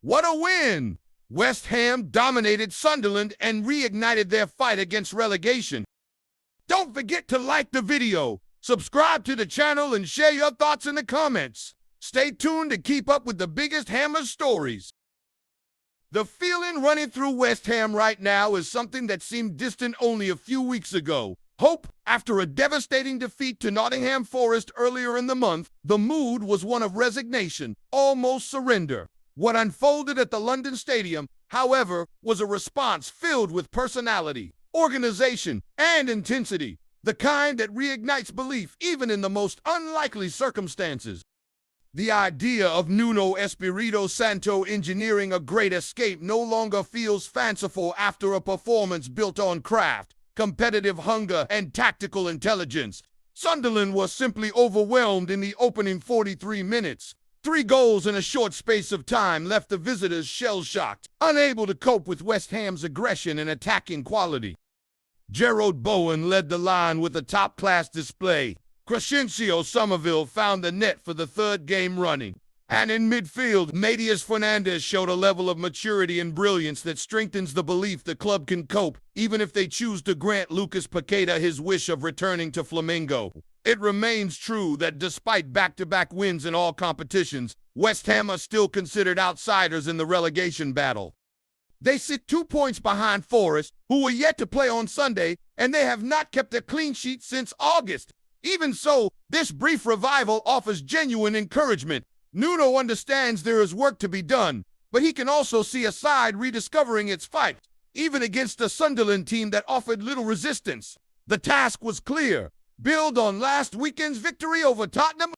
What a win! West Ham dominated Sunderland and reignited their fight against relegation. Don't forget to like the video, subscribe to the channel, and share your thoughts in the comments. Stay tuned to keep up with the biggest Hammer stories. The feeling running through West Ham right now is something that seemed distant only a few weeks ago. Hope, after a devastating defeat to Nottingham Forest earlier in the month, the mood was one of resignation, almost surrender. What unfolded at the London Stadium, however, was a response filled with personality, organization, and intensity, the kind that reignites belief even in the most unlikely circumstances. The idea of Nuno Espirito Santo engineering a great escape no longer feels fanciful after a performance built on craft, competitive hunger, and tactical intelligence. Sunderland was simply overwhelmed in the opening 43 minutes. 3 goals in a short space of time left the visitors shell-shocked, unable to cope with West Ham's aggression and attacking quality. Gerald Bowen led the line with a top-class display. Crescencio Somerville found the net for the 3rd game running. And in midfield, Matías Fernandes showed a level of maturity and brilliance that strengthens the belief the club can cope, even if they choose to grant Lucas Paqueta his wish of returning to Flamengo. It remains true that despite back-to-back wins in all competitions, West Ham are still considered outsiders in the relegation battle. They sit 2 points behind Forest, who were yet to play on Sunday, and they have not kept a clean sheet since August. Even so, this brief revival offers genuine encouragement. Nuno understands there is work to be done, but he can also see a side rediscovering its fight, even against a Sunderland team that offered little resistance. The task was clear: build on last weekend's victory over Tottenham.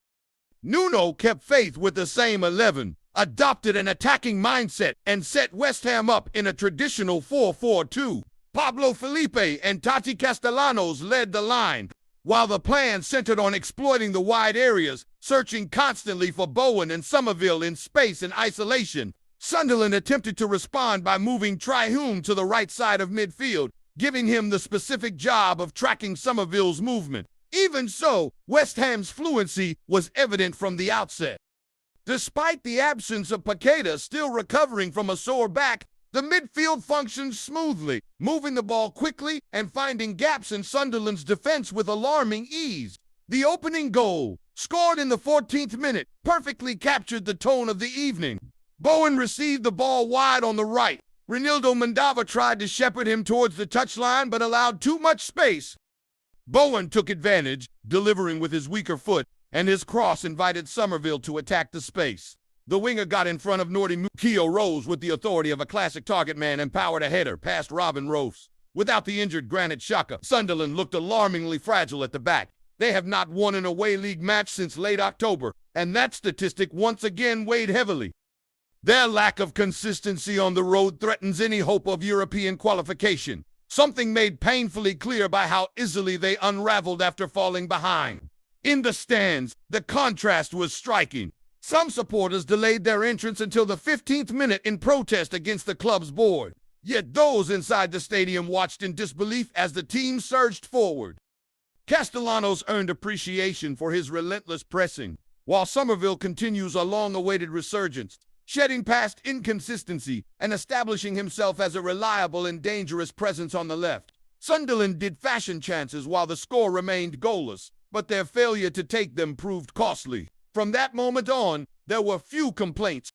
Nuno kept faith with the same 11, adopted an attacking mindset, and set West Ham up in a traditional 4-4-2. Pablo Felipe and Tati Castellanos led the line, while the plan centered on exploiting the wide areas, searching constantly for Bowen and Summerville in space and isolation. Sunderland attempted to respond by moving Trihume to the right side of midfield, giving him the specific job of tracking Summerville's movement. Even so, West Ham's fluency was evident from the outset. Despite the absence of Paqueta still recovering from a sore back, the midfield functioned smoothly, moving the ball quickly and finding gaps in Sunderland's defense with alarming ease. The opening goal, scored in the 14th minute, perfectly captured the tone of the evening. Bowen received the ball wide on the right. Reinildo Mandava tried to shepherd him towards the touchline but allowed too much space. Bowen took advantage, delivering with his weaker foot, and his cross invited Summerville to attack the space. The winger got in front of Nordi Mukio Rose with the authority of a classic target man and powered a header past Robin Rose. Without the injured Granit Xhaka, Sunderland looked alarmingly fragile at the back. They have not won an away league match since late October, and that statistic once again weighed heavily. Their lack of consistency on the road threatens any hope of European qualification, something made painfully clear by how easily they unraveled after falling behind. In the stands, the contrast was striking. Some supporters delayed their entrance until the 15th minute in protest against the club's board. Yet those inside the stadium watched in disbelief as the team surged forward. Castellanos earned appreciation for his relentless pressing, while Summerville continues a long-awaited resurgence, shedding past inconsistency and establishing himself as a reliable and dangerous presence on the left. Sunderland did fashion chances while the score remained goalless, but their failure to take them proved costly. From that moment on, there were few complaints.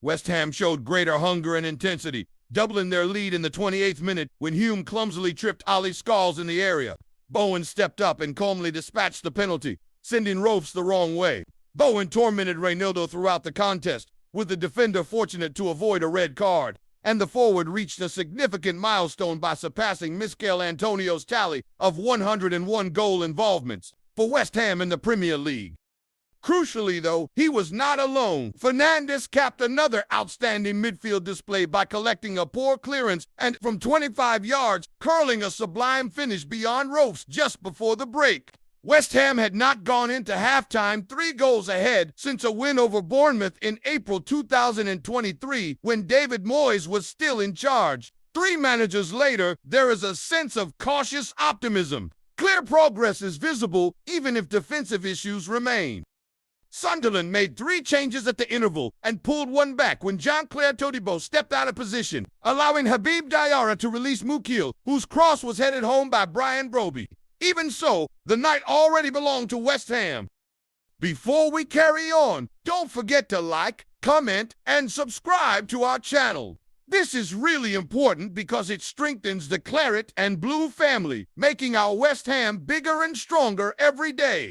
West Ham showed greater hunger and intensity, doubling their lead in the 28th minute when Hume clumsily tripped Ali Scholes in the area. Bowen stepped up and calmly dispatched the penalty, sending Rofes the wrong way. Bowen tormented Reinildo throughout the contest, with the defender fortunate to avoid a red card, and the forward reached a significant milestone by surpassing Mikel Antonio's tally of 101 goal involvements for West Ham in the Premier League. Crucially, though, he was not alone. Fernandes capped another outstanding midfield display by collecting a poor clearance and, from 25 yards, curling a sublime finish beyond Rofes just before the break. West Ham had not gone into halftime 3 goals ahead since a win over Bournemouth in April 2023, when David Moyes was still in charge. 3 managers later, there is a sense of cautious optimism. Clear progress is visible, even if defensive issues remain. Sunderland made 3 changes at the interval and pulled one back when Jean-Claire Todibo stepped out of position, allowing Habib Diarra to release Mukil, whose cross was headed home by Brian Broby. Even so, the night already belonged to West Ham. Before we carry on, don't forget to like, comment, and subscribe to our channel. This is really important because it strengthens the Claret and Blue family, making our West Ham bigger and stronger every day.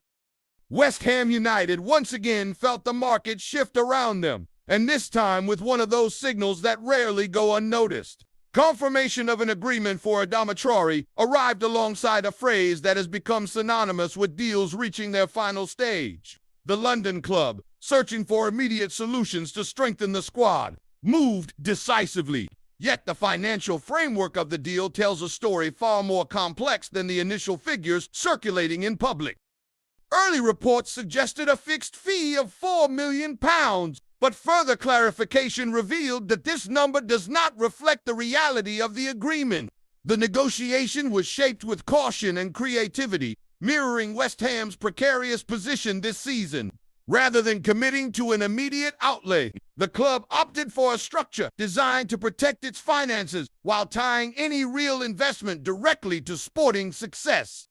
West Ham United once again felt the market shift around them, and this time with one of those signals that rarely go unnoticed. Confirmation of an agreement for Adama Traore arrived alongside a phrase that has become synonymous with deals reaching their final stage. The London club, searching for immediate solutions to strengthen the squad, moved decisively. Yet the financial framework of the deal tells a story far more complex than the initial figures circulating in public. Early reports suggested a fixed fee of £4 million, but further clarification revealed that this number does not reflect the reality of the agreement. The negotiation was shaped with caution and creativity, mirroring West Ham's precarious position this season. Rather than committing to an immediate outlay, the club opted for a structure designed to protect its finances while tying any real investment directly to sporting success.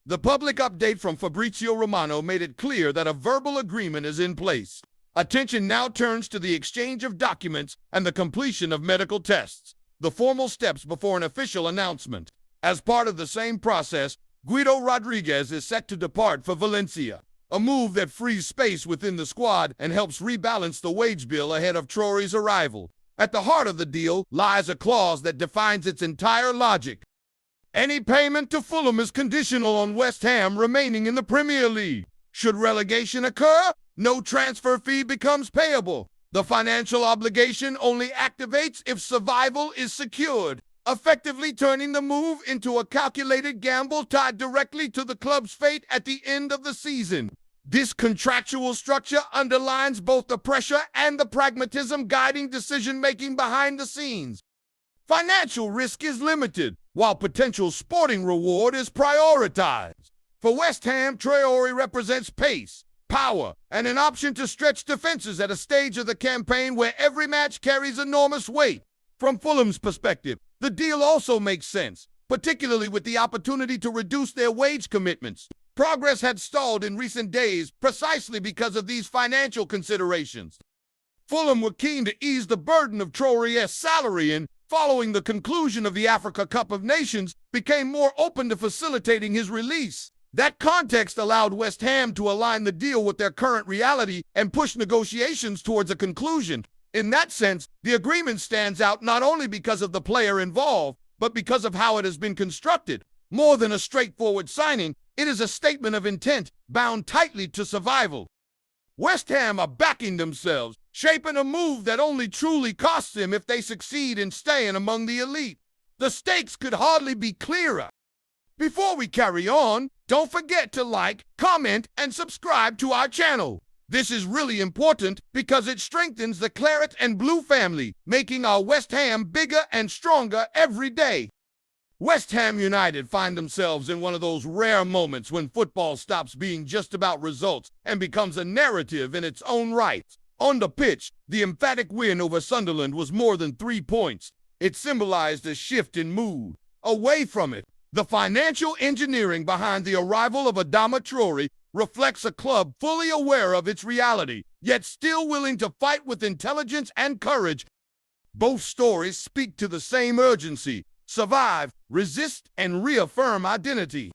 The public update from Fabrizio Romano made it clear that a verbal agreement is in place. Attention now turns to the exchange of documents and the completion of medical tests, the formal steps before an official announcement. As part of the same process, Guido Rodriguez is set to depart for Valencia, a move that frees space within the squad and helps rebalance the wage bill ahead of Traore's arrival. At the heart of the deal lies a clause that defines its entire logic. Any payment to Fulham is conditional on West Ham remaining in the Premier League. Should relegation occur, no transfer fee becomes payable. The financial obligation only activates if survival is secured, effectively turning the move into a calculated gamble tied directly to the club's fate at the end of the season. This contractual structure underlines both the pressure and the pragmatism guiding decision-making behind the scenes. Financial risk is limited, while potential sporting reward is prioritized. For West Ham, Traore represents pace, power, and an option to stretch defenses at a stage of the campaign where every match carries enormous weight. From Fulham's perspective, the deal also makes sense, particularly with the opportunity to reduce their wage commitments. Progress had stalled in recent days precisely because of these financial considerations. Fulham were keen to ease the burden of Traore's salary and, following the conclusion of the Africa Cup of Nations, became more open to facilitating his release. That context allowed West Ham to align the deal with their current reality and push negotiations towards a conclusion. In that sense, the agreement stands out not only because of the player involved, but because of how it has been constructed. More than a straightforward signing, it is a statement of intent bound tightly to survival. West Ham are backing themselves, shaping a move that only truly costs them if they succeed in staying among the elite. The stakes could hardly be clearer. Before we carry on, don't forget to like, comment, and subscribe to our channel. This is really important because it strengthens the Claret and Blue family, making our West Ham bigger and stronger every day. West Ham United find themselves in one of those rare moments when football stops being just about results and becomes a narrative in its own right. On the pitch, the emphatic win over Sunderland was more than 3 points. It symbolized a shift in mood. Away from it, the financial engineering behind the arrival of Adama Traore reflects a club fully aware of its reality, yet still willing to fight with intelligence and courage. Both stories speak to the same urgency: survive, resist, and reaffirm identity.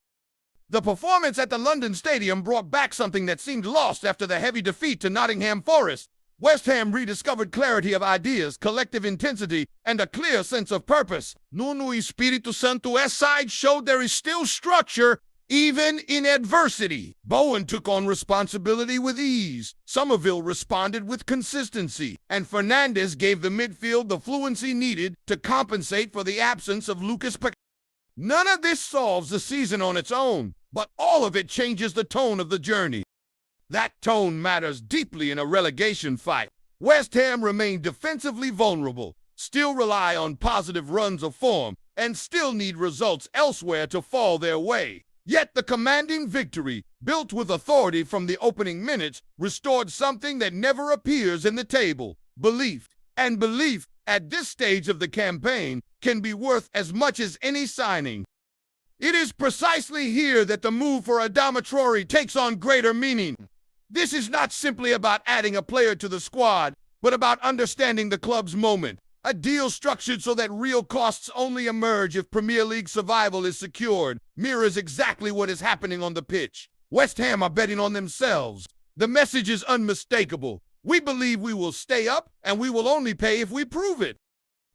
The performance at the London Stadium brought back something that seemed lost after the heavy defeat to Nottingham Forest. West Ham rediscovered clarity of ideas, collective intensity, and a clear sense of purpose. Nuno Espírito Santo's side showed there is still structure, even in adversity. Bowen took on responsibility with ease. Somerville responded with consistency. And Fernandes gave the midfield the fluency needed to compensate for the absence of Lucas Paquetá. None of this solves the season on its own, but all of it changes the tone of the journey. That tone matters deeply in a relegation fight. West Ham remain defensively vulnerable, still rely on positive runs of form, and still need results elsewhere to fall their way. Yet the commanding victory, built with authority from the opening minutes, restored something that never appears in the table: belief. And belief, at this stage of the campaign, can be worth as much as any signing. It is precisely here that the move for Adama Traore takes on greater meaning. This is not simply about adding a player to the squad, but about understanding the club's moment. A deal structured so that real costs only emerge if Premier League survival is secured mirrors exactly what is happening on the pitch. West Ham are betting on themselves. The message is unmistakable. We believe we will stay up, and we will only pay if we prove it.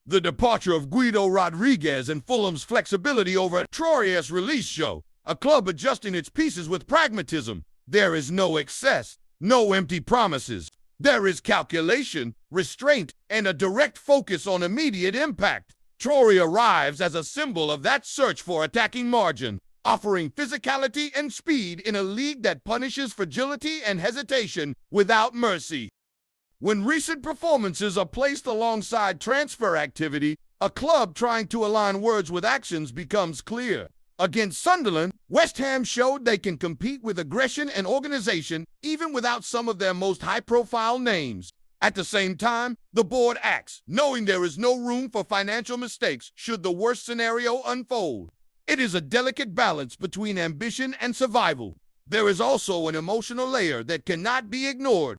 The departure of Guido Rodriguez and Fulham's flexibility over Traore's release show a club adjusting its pieces with pragmatism. There is no excess, no empty promises. There is calculation, restraint, and a direct focus on immediate impact. Traore arrives as a symbol of that search for attacking margin, offering physicality and speed in a league that punishes fragility and hesitation without mercy. When recent performances are placed alongside transfer activity, a club trying to align words with actions becomes clear. Against Sunderland, West Ham showed they can compete with aggression and organization even without some of their most high-profile names. At the same time, the board acts, knowing there is no room for financial mistakes should the worst scenario unfold. It is a delicate balance between ambition and survival. There is also an emotional layer that cannot be ignored.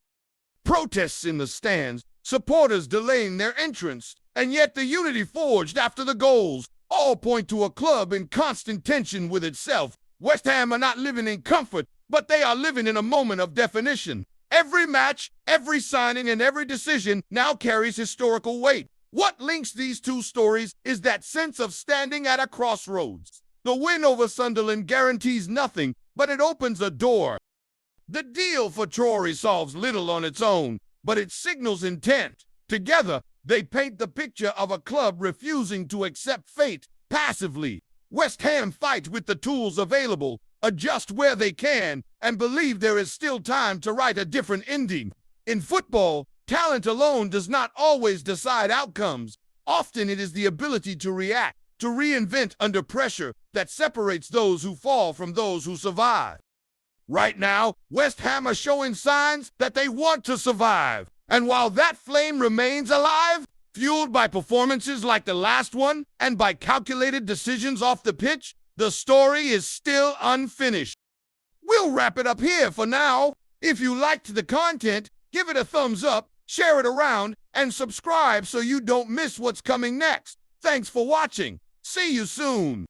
Protests in the stands, supporters delaying their entrance, and yet the unity forged after the goals all point to a club in constant tension with itself. West Ham are not living in comfort, but they are living in a moment of definition. Every match, every signing, and every decision now carries historical weight. What links these two stories is that sense of standing at a crossroads. The win over Sunderland guarantees nothing, but it opens a door. The deal for Traore solves little on its own, but it signals intent. Together, they paint the picture of a club refusing to accept fate passively. West Ham fight with the tools available, adjust where they can, and believe there is still time to write a different ending. In football, talent alone does not always decide outcomes. Often it is the ability to react, to reinvent under pressure, that separates those who fall from those who survive. Right now, West Ham are showing signs that they want to survive. And while that flame remains alive, fueled by performances like the last one and by calculated decisions off the pitch, the story is still unfinished. We'll wrap it up here for now. If you liked the content, give it a thumbs up, share it around, and subscribe so you don't miss what's coming next. Thanks for watching. See you soon.